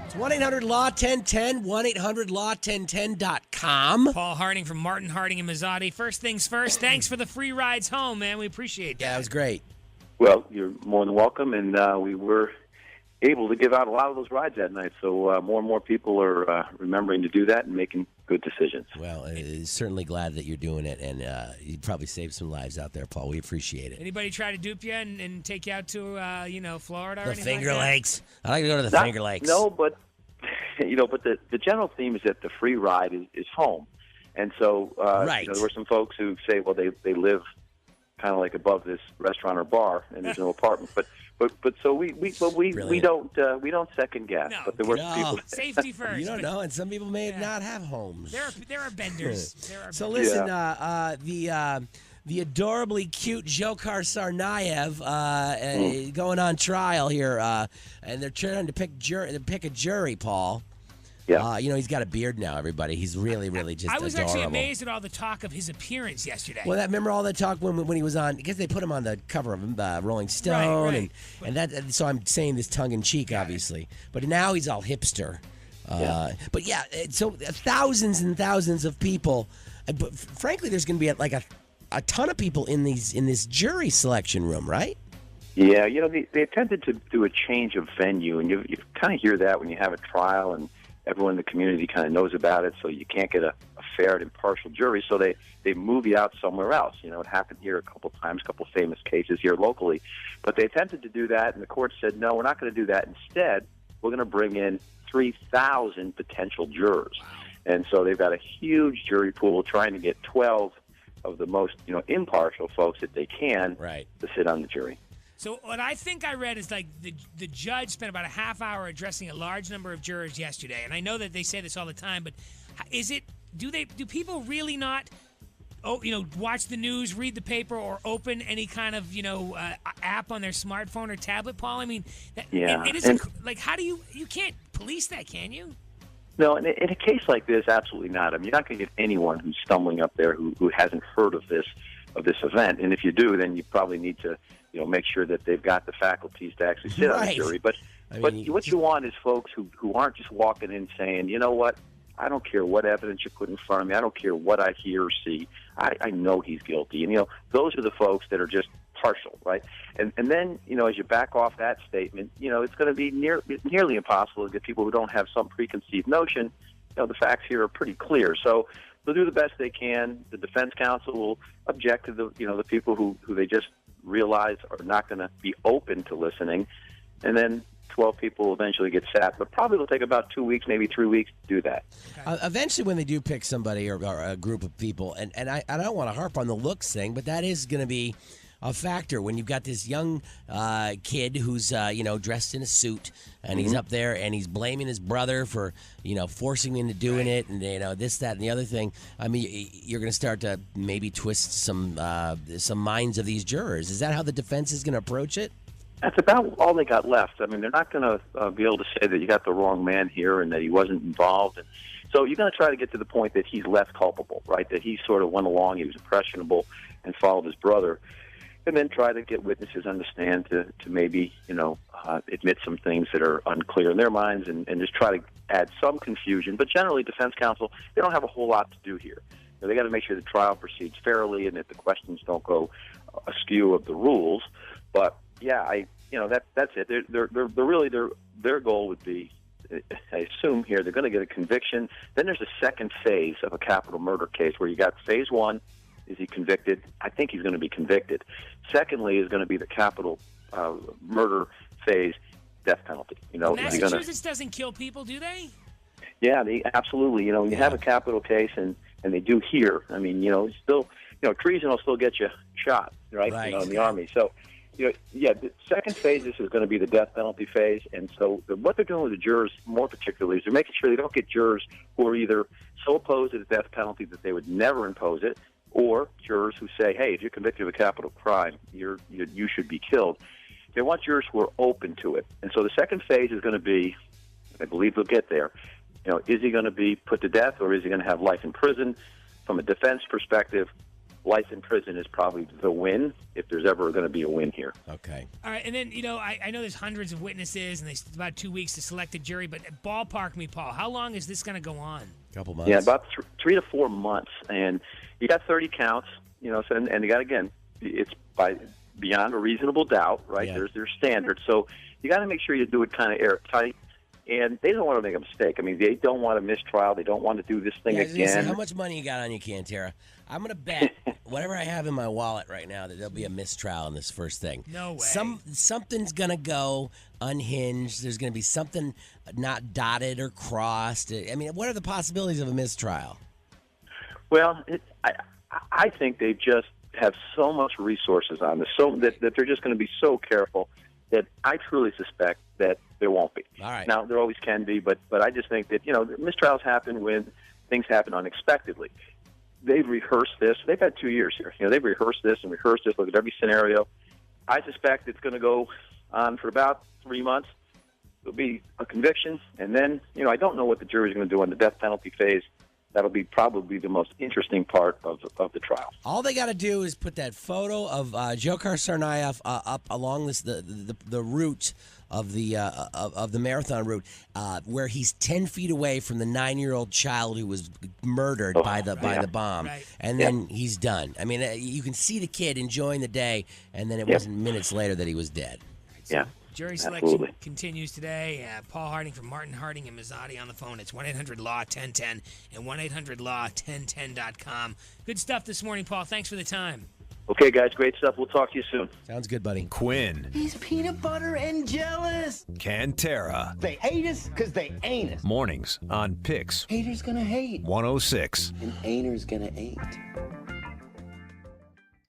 It's 1-800-LAW-1010, 1-800-LAW-1010.com. Paul Harding from Martin Harding and Mazzotti. First things first, thanks for the free rides home, man. We appreciate that. Yeah, it was great. Well, you're more than welcome, and we were able to give out a lot of those rides that night, so more and more people are remembering to do that and making good decisions. Well, certainly glad that you're doing it, and you probably saved some lives out there, Paul. We appreciate it. Anybody try to dupe you and take you out to, Florida or The anything Finger like that? Lakes. I like to go to the Finger Lakes. No, but but the general theme is that the free ride is home, and so right. There were some folks who say, well, they live kind of like above this restaurant or bar, and there's no apartment, but so we don't second guess. No, but there were people. Safety first. You don't know, and some people may not have homes. There are benders. So listen, the adorably cute Dzhokhar Tsarnaev going on trial here, and they're trying to pick a jury, Paul. Yeah. He's got a beard now, everybody. He's really, really just I was adorable. actually amazed at all the talk of his appearance yesterday. Well, remember all the talk when he was on, because they put him on the cover of Rolling Stone, right. and that. So I'm saying this tongue-in-cheek, obviously. But now he's all hipster. But yeah, so thousands and thousands of people. But frankly, there's going to be like a ton of people in this jury selection room, right? Yeah, they attempted to do a change of venue, and you kind of hear that when you have a trial and everyone in the community kind of knows about it, so you can't get a fair and impartial jury, so they move you out somewhere else. It happened here a couple times, a couple famous cases here locally. But they attempted to do that, and the court said, no, we're not going to do that. Instead, we're going to bring in 3,000 potential jurors. Wow. And so they've got a huge jury pool trying to get 12 of the most impartial folks that they can to sit on the jury. So what I think I read is like the judge spent about a half hour addressing a large number of jurors yesterday, and I know that they say this all the time, but do people really not watch the news, read the paper, or open any kind of app on their smartphone or tablet, Paul? I mean, it isn't like, how do you can't police that, can you? No, in a case like this, absolutely not. I mean, you're not going to get anyone who's stumbling up there who hasn't heard of this event, and if you do, then you probably need to make sure that they've got the faculties to actually sit on the jury. But what you want is folks who aren't just walking in saying, you know what, I don't care what evidence you put in front of me, I don't care what I hear or see, I know he's guilty. And those are the folks that are just partial, right? And then as you back off that statement, it's going to be nearly impossible to get people who don't have some preconceived notion. The facts here are pretty clear. So they'll do the best they can. The defense counsel will object to the people who they just realize are not going to be open to listening, and then 12 people will eventually get sat, but probably will take about 2 weeks, maybe 3 weeks to do that. Eventually, when they do pick somebody or a group of people, and I don't want to harp on the looks thing, but that is going to be a factor when you've got this young kid who's dressed in a suit, and he's up there and he's blaming his brother for forcing him into doing it, and this, that, and the other thing. I mean, you're going to start to maybe twist some minds of these jurors. Is that how the defense is going to approach it? That's about all they got left. I mean, they're not going to be able to say that you got the wrong man here and that he wasn't involved. And so you're going to try to get to the point that he's less culpable, right? That he sort of went along, he was impressionable, and followed his brother. And then try to get witnesses understand to maybe, admit some things that are unclear in their minds and just try to add some confusion. But generally, defense counsel, they don't have a whole lot to do here. They got to make sure the trial proceeds fairly and that the questions don't go askew of the rules. But yeah, that's it. They're really their goal would be, I assume here, they're going to get a conviction. Then there's a second phase of a capital murder case where you got phase one. Is he convicted? I think he's going to be convicted. Secondly, is going to be the capital murder phase, death penalty. Massachusetts doesn't kill people, do they? Yeah, they absolutely. When you have a capital case, and they do here. I mean, still, treason will still get you shot, right? In the Army. So, the second phase is going to be the death penalty phase, and so what they're doing with the jurors, more particularly, is they're making sure they don't get jurors who are either so opposed to the death penalty that they would never impose it, or jurors who say, hey, if you're convicted of a capital crime, you should be killed. They want jurors who are open to it. And so the second phase is going to be, I believe we'll get there, is he going to be put to death or is he going to have life in prison? From a defense perspective, life in prison is probably the win, if there's ever going to be a win here. Okay. All right, and then, I know there's hundreds of witnesses, and it's about 2 weeks to select a jury, but ballpark me, Paul, how long is this going to go on? Couple months. Yeah, about 3 to 4 months. And you got 30 counts, so, and you got, again, it's beyond a reasonable doubt, right? Yeah. There's standards. So you got to make sure you do it kind of airtight. And they don't want to make a mistake. I mean, they don't want a mistrial. They don't want to do this thing again. Say, how much money you got on you, Cantera? I'm going to bet whatever I have in my wallet right now that there'll be a mistrial in this first thing. No way. Something's going to go unhinged. There's going to be something not dotted or crossed. I mean, what are the possibilities of a mistrial? Well, I think they just have so much resources on this, so that they're just going to be so careful that I truly suspect that there won't be. All right. Now, there always can be, but I just think that, mistrials happen when things happen unexpectedly. They've rehearsed this. They've had 2 years here. They've rehearsed this, looked at every scenario. I suspect it's going to go on for about 3 months. There'll be a conviction, and then, I don't know what the jury's going to do on the death penalty phase. That'll be probably the most interesting part of the trial. All they got to do is put that photo of Dzhokhar Tsarnaev up along the route of the marathon route, where he's 10 feet away from the 9-year-old child who was murdered by the bomb, Right. and then he's done. I mean, you can see the kid enjoying the day, and then it wasn't minutes later that he was dead. Yeah. Jury selection continues today. Paul Harding from Martin Harding and Mazzotti on the phone. It's 1-800-LAW-1010 and 1-800-LAW-1010.com. Good stuff this morning, Paul. Thanks for the time. Okay, guys, great stuff. We'll talk to you soon. Sounds good, buddy. Quinn. He's peanut butter and jealous. Cantera. They hate us because they ain't us. Mornings on PYX Haters gonna hate. 106. And ain'ters gonna ain't.